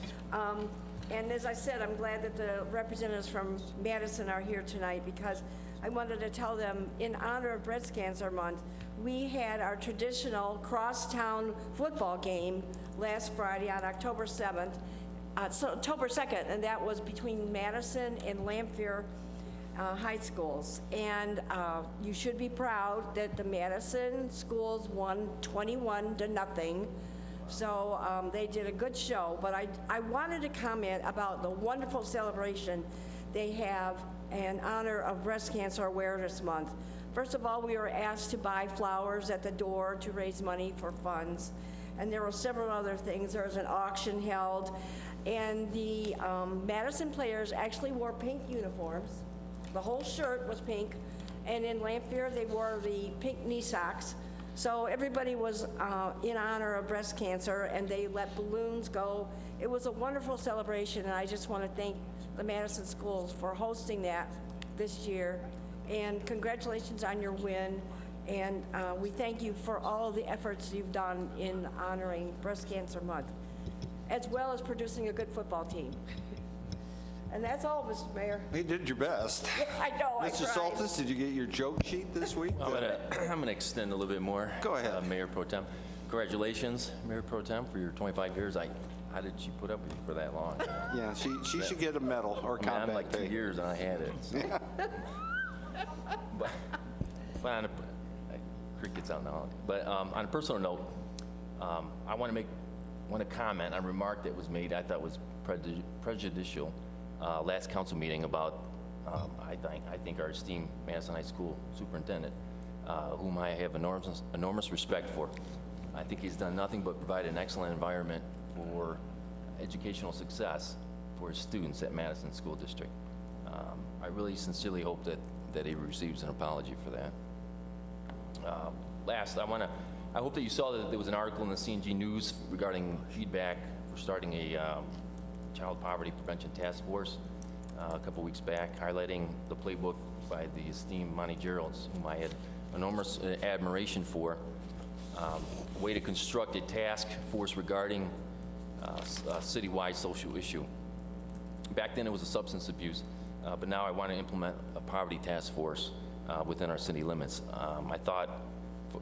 and as I said, I'm glad that the representatives from Madison are here tonight, because I wanted to tell them, in honor of Breast Cancer Month, we had our traditional crosstown football game last Friday on October 7th, October 2nd, and that was between Madison and Lamphere high schools. And you should be proud that the Madison schools won 21-0. So they did a good show, but I wanted to comment about the wonderful celebration they have in honor of Breast Cancer Awareness Month. First of all, we were asked to buy flowers at the door to raise money for funds. And there were several other things. There was an auction held. And the Madison players actually wore pink uniforms. The whole shirt was pink. And in Lamphere, they wore the pink knee socks. So everybody was in honor of breast cancer, and they let balloons go. It was a wonderful celebration, and I just want to thank the Madison schools for hosting that this year. And congratulations on your win. And we thank you for all of the efforts you've done in honoring Breast Cancer Month, as well as producing a good football team. And that's all, Mr. Mayor. You did your best. I know, I Mr. tried. Soltis, did you get your joke sheet this week? I'm gonna extend a little bit more. Go ahead. Mayor Pro Tem. Congratulations, Mayor Pro Tem, for your 25 years. How did she put up with you for that long? Yeah, she should get a medal or I mean, I'm combat like 2 pay. years and I had it. So. but on a, crickets out now. But on a personal note, I want to comment on a remark that was made I thought was prejudicial last council meeting about I think our esteemed Madison High School superintendent, whom I have enormous respect for. I think he's done nothing but provide an excellent environment for educational success for his students at Madison School District. I really sincerely hope that he receives an apology for that. Last, I want to I hope that you saw that there was an article in the CNG News regarding feedback for starting a child poverty prevention task force a couple weeks back, highlighting the playbook by the esteemed Monty Geralds, whom I had enormous admiration for, a way to construct a task force regarding a citywide social issue. Back then it was a substance abuse, but now I want to implement a poverty task force within our city limits. I thought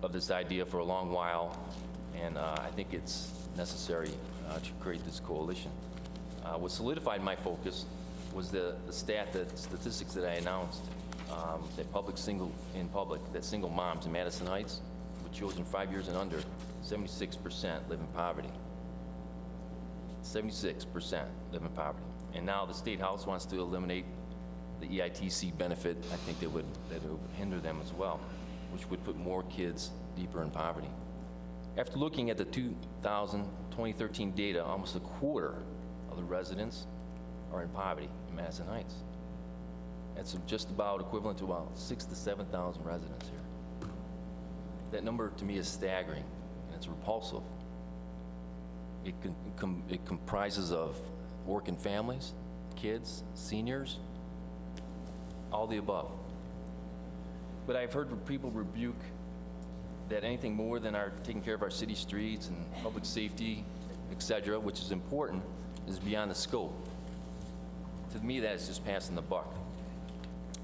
of this idea for a long while, and I think it's necessary to create this coalition. What solidified my focus was the statistics that I announced, that single moms in Madison Heights with children 5 years and under, 76% live in poverty. 76% live in poverty. And now the State House wants to eliminate the EITC benefit. I think that would hinder them as well, which would put more kids deeper in poverty. After looking at the 2013 data, almost a quarter of the residents are in poverty in Madison Heights. That's just about equivalent to about 6,000 to 7,000 residents here. That number to me is staggering, and it's repulsive. It comprises of working families, kids, seniors, all the above. But I've heard people rebuke that anything more than our taking care of our city streets and public safety, et cetera, which is important, is beyond the scope. To me, that is just passing the buck.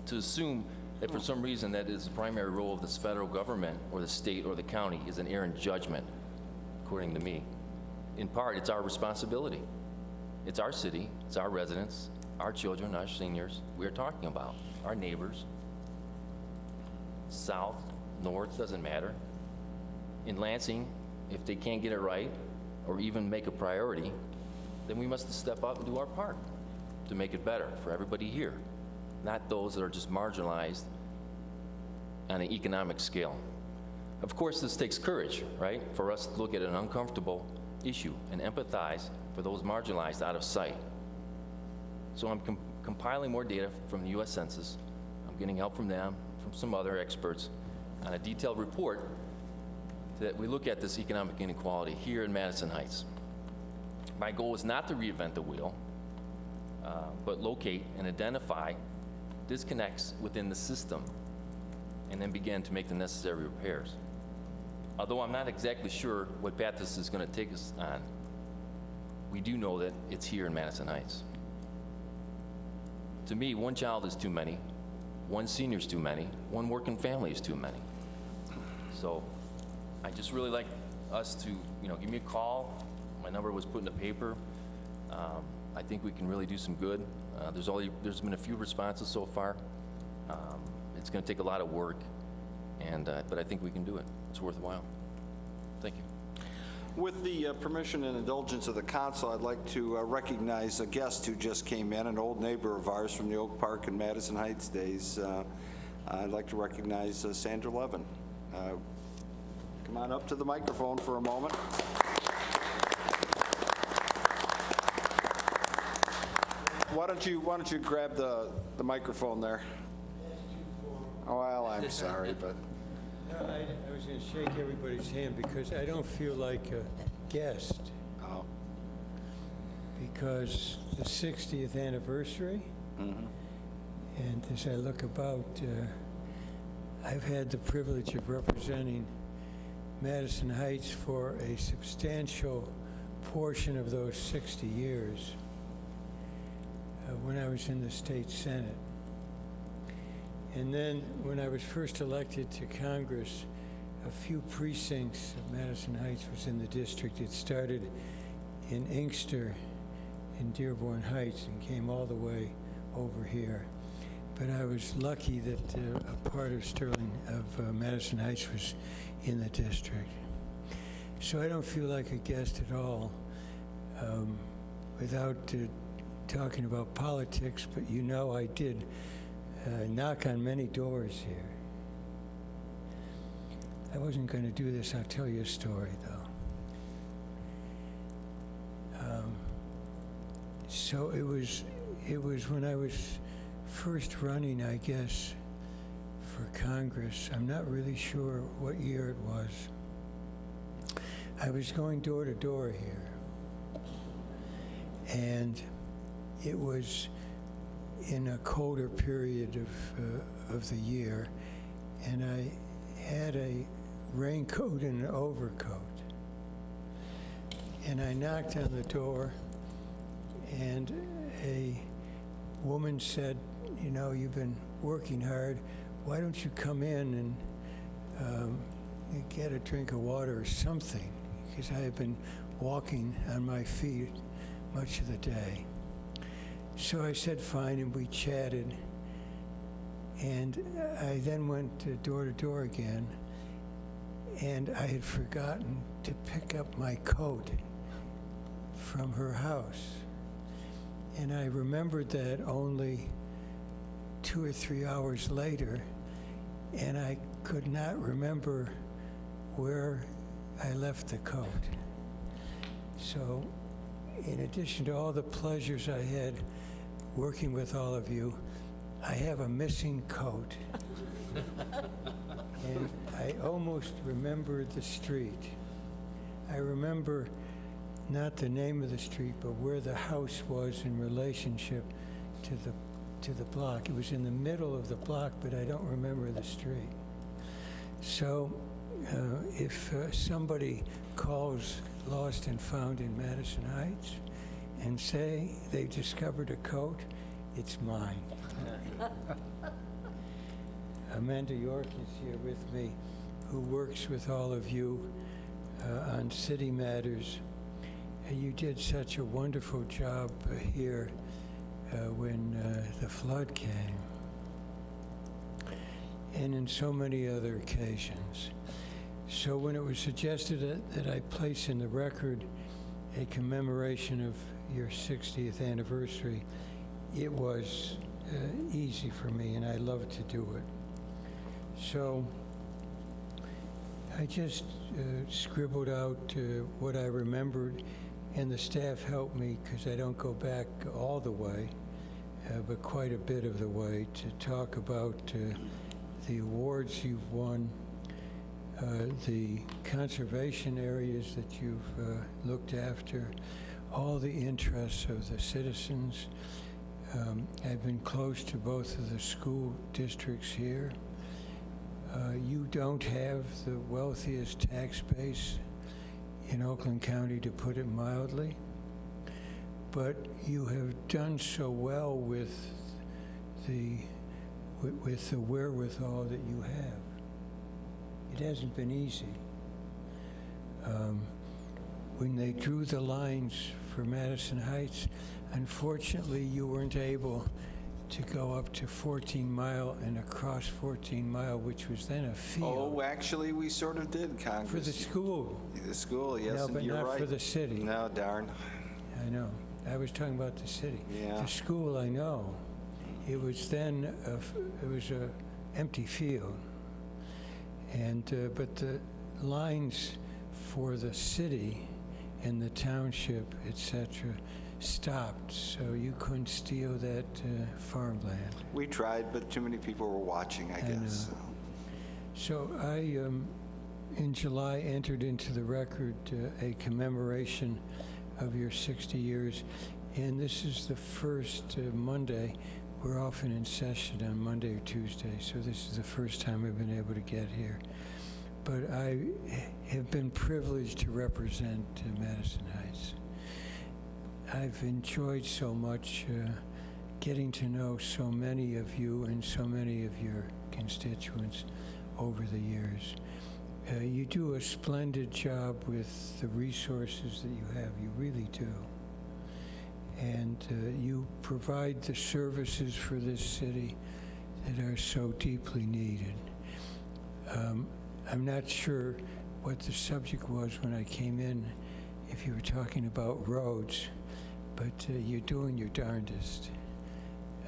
To assume that for some reason that is the primary role of this federal government or the state or the county is an errant judgment, according to me. In part, it's our responsibility. It's our city, it's our residents, our children, our seniors we're talking about, our neighbors. South, north, doesn't matter. In Lansing, if they can't get it right or even make a priority, then we must step up and do our part to make it better for everybody here, not those that are just marginalized on an economic scale. Of course, this takes courage, right, for us to look at an uncomfortable issue and empathize for those marginalized out of sight. So I'm compiling more data from the U.S. Census. I'm getting help from them, from some other experts, on a detailed report that we look at this economic inequality here in Madison Heights. My goal is not to reinvent the wheel, but locate and identify disconnects within the system and then begin to make the necessary repairs. Although I'm not exactly sure what path this is going to take us on, we do know that it's here in Madison Heights. To me, one child is too many, one senior is too many, one working family is too many. So I just really like us to, give me a call. My number was put in the paper. I think we can really do some good. There's been a few responses so far. It's going to take a lot of work, but I think we can do it. It's worthwhile. Thank you. With the permission and indulgence of the council, I'd like to recognize a guest who just came in, an old neighbor of ours from the Oak Park and Madison Heights days. I'd like to recognize Sandra Levin. Come on up to the microphone for a moment. Why don't you grab the microphone there? Oh, well, I'm sorry, but... No, I was going to shake everybody's hand because I don't feel like a guest. Oh. Because the 60th anniversary, and as I look about, I've had the privilege of representing Madison Heights for a substantial portion of those 60 years when I was in the state Senate. And then when I was first elected to Congress, a few precincts of Madison Heights was in the district. It started in Inkster in Dearborn Heights and came all the way over here. But I was lucky that a part of Madison Heights was in the district. So I don't feel like a guest at all without talking about politics, but I did knock on many doors here. I wasn't going to do this. I'll tell you a story, though. So it was when I was first running, I guess, for Congress. I'm not really sure what year it was. I was going door to door here, and it was in a colder period of the year, and I had a raincoat and an overcoat. And I knocked on the door, and a woman said, you know, you've been working hard. Why don't you come in and get a drink of water or something? Because I had been walking on my feet much of the day. So I said fine, and we chatted. And I then went door to door again, and I had forgotten to pick up my coat from her house. And I remembered that only 2 or 3 hours later, and I could not remember where I left the coat. So, in addition to all the pleasures I had working with all of you, I have a missing coat. And I almost remember the street. I remember not the name of the street, but where the house was in relationship to the block. It was in the middle of the block, but I don't remember the street. So if somebody calls Lost and Found in Madison Heights and say they've discovered a coat, it's mine. Amanda York is here with me, who works with all of you on city matters. You did such a wonderful job here when the flood came, and in so many other occasions. So when it was suggested that I place in the record a commemoration of your 60th anniversary, it was easy for me, and I love to do it. So I just scribbled out what I remembered, and the staff helped me because I don't go back all the way, but quite a bit of the way, to talk about the awards you've won, the conservation areas that you've looked after, all the interests of the citizens. I've been close to both of the school districts here. You don't have the wealthiest tax base in Oakland County, to put it mildly, but you have done so well with the wherewithal that you have. It hasn't been easy. When they drew the lines for Madison Heights, unfortunately, you weren't able to go up to 14 Mile and across 14 Mile, which was then a field. Oh, actually, we sort of did, Congress. For the school. The school, yes, No, and but you're not right. for the city. No, darn. I know. I was talking about the city. Yeah. The school, I know. It was then, it was a empty field. And, but the lines for the city and the township, et cetera, stopped, so you couldn't steal that farmland. We tried, but too many people were watching, I guess. So I, in July, entered into the record a commemoration of your 60 years, and this is the first Monday. We're often in session on Monday or Tuesday, so this is the first time I've been able to get here. But I have been privileged to represent Madison Heights. I've enjoyed so much getting to know so many of you and so many of your constituents over the years. You do a splendid job with the resources that you have. You really do. And you provide the services for this city that are so deeply needed. I'm not sure what the subject was when I came in, if you were talking about roads, but you're doing your darndest.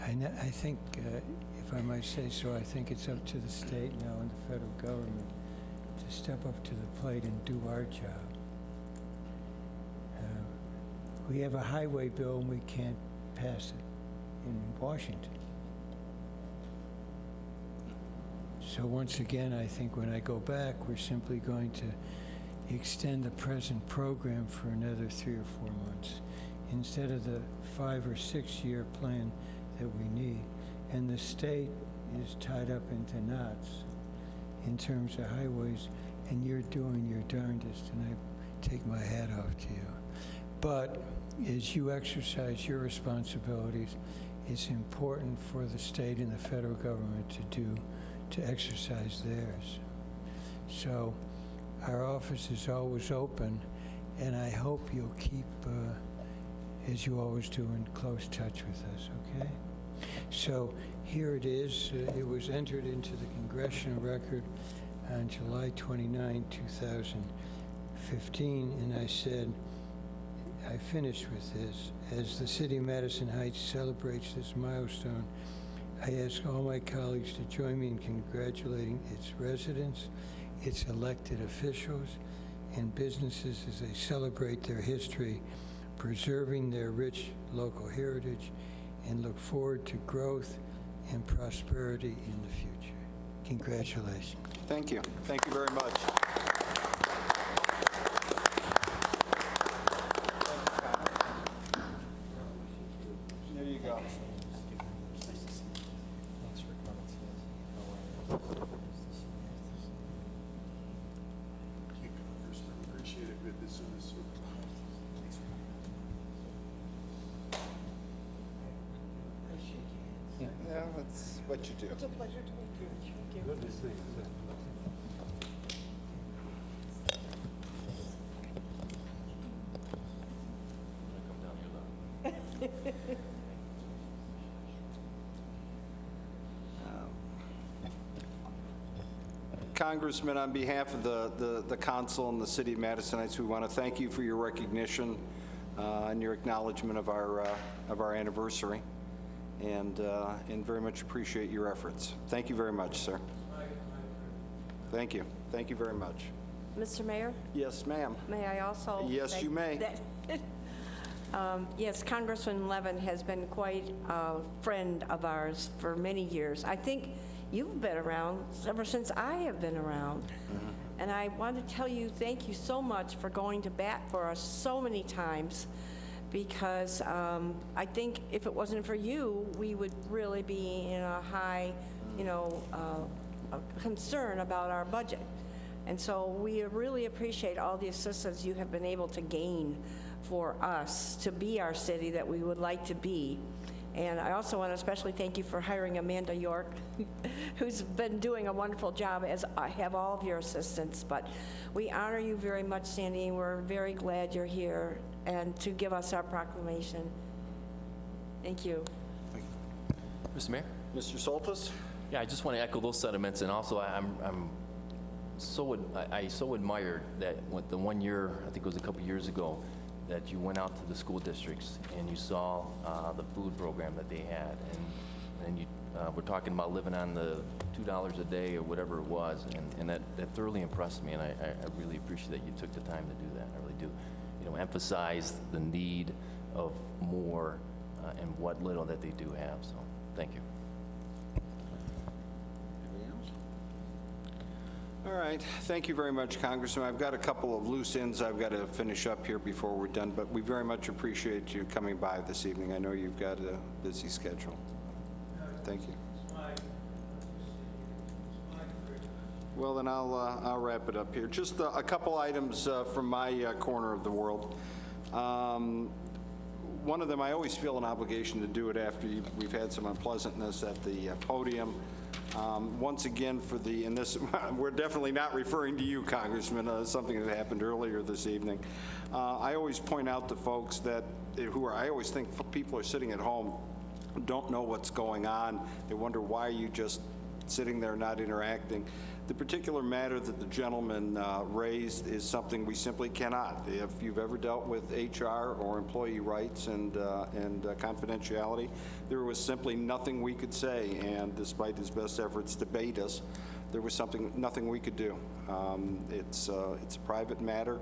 I think, if I might say so, I think it's up to the state now and the federal government to step up to the plate and do our job. We have a highway bill and we can't pass it in Washington. So once again, I think when I go back, we're simply going to extend the present program for another 3 or 4 months instead of the 5 or 6 year plan that we need. And the state is tied up into knots in terms of highways, and you're doing your darndest, and I take my hat off to you. But as you exercise your responsibilities, it's important for the state and the federal government to exercise theirs. So our office is always open, and I hope you'll keep, as you always do, in close touch with us, okay? So here it is. It was entered into the congressional record on July 29, 2015, and I said, I finished with this. As the city of Madison Heights celebrates this milestone, I ask all my colleagues to join me in congratulating its residents, its elected officials, and businesses as they celebrate their history, preserving their rich local heritage, and look forward to growth and prosperity in the future. Congratulations. Thank you. Thank you very much. There you go. Appreciate it. Good to see you. Yeah, that's what you do. It's a pleasure to meet you. Thank you. Congressman, on behalf of the council and the city of Madison Heights, we want to thank you for your recognition and your acknowledgement of our anniversary, and very much appreciate your efforts. Thank you very much, sir. Thank you. Thank you very much. Mr. Mayor, Yes, ma'am. may I also? Yes, say you may. that- Yes, Congressman Levin has been quite a friend of ours for many years. I think you've been around ever since I have been around. And I want to tell you, thank you so much for going to bat for us so many times, because I think if it wasn't for you, we would really be in a high, concern about our budget. And so we really appreciate all the assistance you have been able to gain for us to be our city that we would like to be. And I also want to especially thank you for hiring Amanda York, who's been doing a wonderful job, as I have all of your assistants. But we honor you very much, Sandy, and we're very glad you're here and to give us our proclamation. Thank you. Mr. Mayor? Mr. Soltis? Yeah, I just want to echo those sentiments, and also I so admired that the 1 year, I think it was a couple years ago, that you went out to the school districts and you saw the food program that they had, and you were talking about living on the $2 a day or whatever it was, and that thoroughly impressed me, and I really appreciate that you took the time to do that. I really do. Emphasize the need of more and what little that they do have. So, thank you. All right, thank you very much, Congressman. I've got a couple of loose ends I've got to finish up here before we're done, but we very much appreciate you coming by this evening. I know you've got a busy schedule. Thank you. Well, then I'll wrap it up here. Just a couple items from my corner of the world. One of them, I always feel an obligation to do it after we've had some unpleasantness at the podium. Once again, and this, we're definitely not referring to you, Congressman, something that happened earlier this evening. I always point out to folks that, I always think people are sitting at home, don't know what's going on. They wonder, why are you just sitting there not interacting? The particular matter that the gentleman raised is something we simply cannot. If you've ever dealt with HR or employee rights and confidentiality, there was simply nothing we could say, and despite his best efforts to bait us, there was nothing we could do. It's a private matter,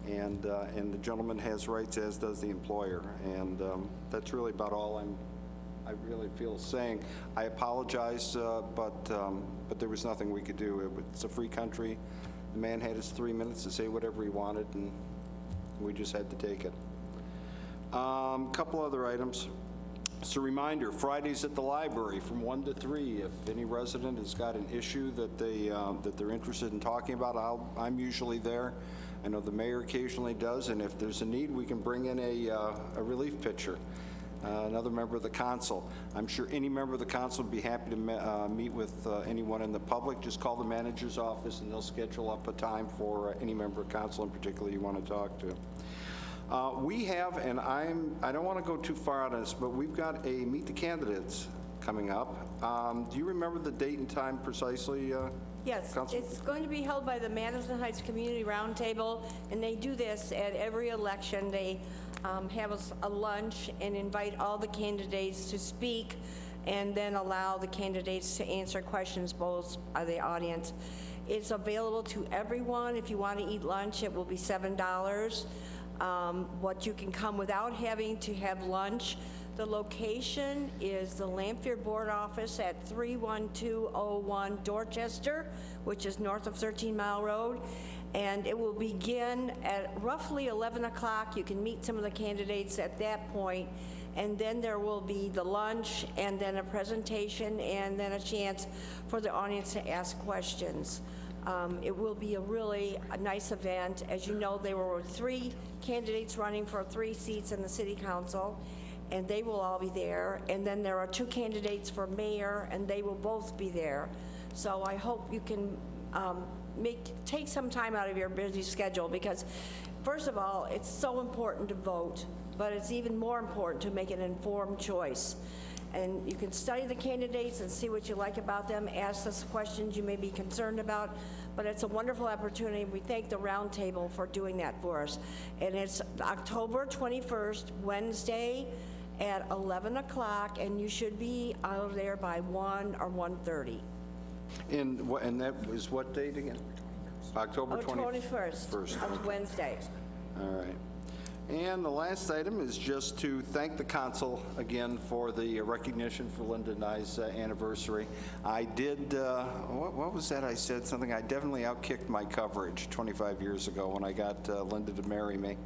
and the gentleman has rights, as does the employer, and that's really about all I really feel saying. I apologize, but there was nothing we could do. It's a free country. The man had his 3 minutes to say whatever he wanted, and we just had to take it. Couple other items. Just a reminder, Fridays at the library from 1 to 3. If any resident has got an issue that they're interested in talking about, I'm usually there. I know the mayor occasionally does, and if there's a need, we can bring in a relief pitcher, another member of the council. I'm sure any member of the council would be happy to meet with anyone in the public. Just call the manager's office, and they'll schedule up a time for any member of council in particular you want to talk to. We have, and I don't want to go too far out on this, but we've got a Meet the Candidates coming up. Do you remember the date and time precisely, Yes, Council? it's going to be held by the Madison Heights Community Roundtable, and they do this at every election. They have a lunch and invite all the candidates to speak, and then allow the candidates to answer questions both by the audience. It's available to everyone. If you want to eat lunch, it will be $7. What you can come without having to have lunch. The location is the Lanphier Board Office at 31201 Dorchester, which is north of 13 Mile Road. And it will begin at roughly 11 o'clock. You can meet some of the candidates at that point. And then there will be the lunch, and then a presentation, and then a chance for the audience to ask questions. It will be a nice event. As you know, there were 3 candidates running for 3 seats in the city council, and they will all be there. And then there are 2 candidates for mayor, and they will both be there. So I hope you can take some time out of your busy schedule, because first of all, it's so important to vote, but it's even more important to make an informed choice. And you can study the candidates and see what you like about them, ask us questions you may be concerned about, but it's a wonderful opportunity. We thank the Roundtable for doing that for us. And it's October 21st, Wednesday at 11 o'clock, and you should be out of there by 1 or 1:30. And that is what date again? October 21st, on Wednesday. All right. And the last item is just to thank the council again for the recognition for Linda and I's anniversary. I did, what was that I said? Something, I definitely outkicked my coverage 25 years ago when I got Linda to marry me.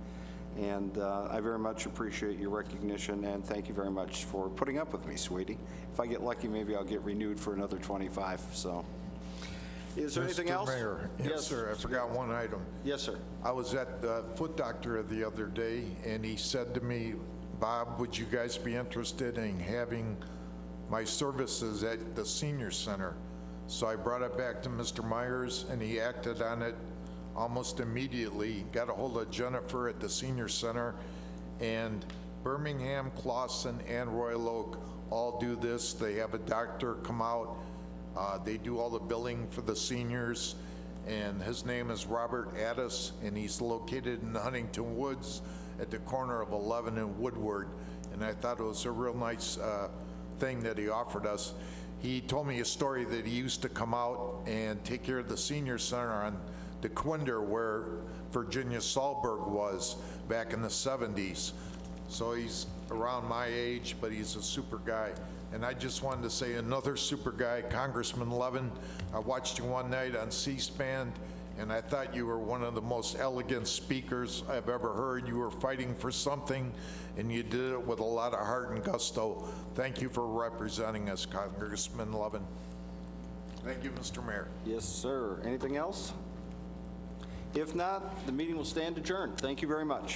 And I very much appreciate your recognition, and thank you very much for putting up with me, sweetie. If I get lucky, maybe I'll get renewed for another 25, so. Is there anything else? Mr. Mayor, yes, sir, I forgot one item. Yes, sir. I was at the foot doctor the other day, and he said to me, Bob, would you guys be interested in having my services at the senior center? So I brought it back to Mr. Myers, and he acted on it almost immediately. Got a hold of Jennifer at the senior center, and Birmingham, Clawson, and Royal Oak all do this. They have a doctor come out. They do all the billing for the seniors, and his name is Robert Addis, and he's located in Huntington Woods at the corner of 11 and Woodward. And I thought it was a real nice thing that he offered us. He told me a story that he used to come out and take care of the senior center on the Quinder, where Virginia Sahlberg was back in the 70s. So he's around my age, but he's a super guy. And I just wanted to say another super guy, Congressman Levin. I watched you one night on C-SPAN, and I thought you were one of the most elegant speakers I've ever heard. You were fighting for something, and you did it with a lot of heart and gusto. Thank you for representing us, Congressman Levin. Thank you, Mr. Mayor. Yes, sir. Anything else? If not, the meeting will stand adjourned. Thank you very much.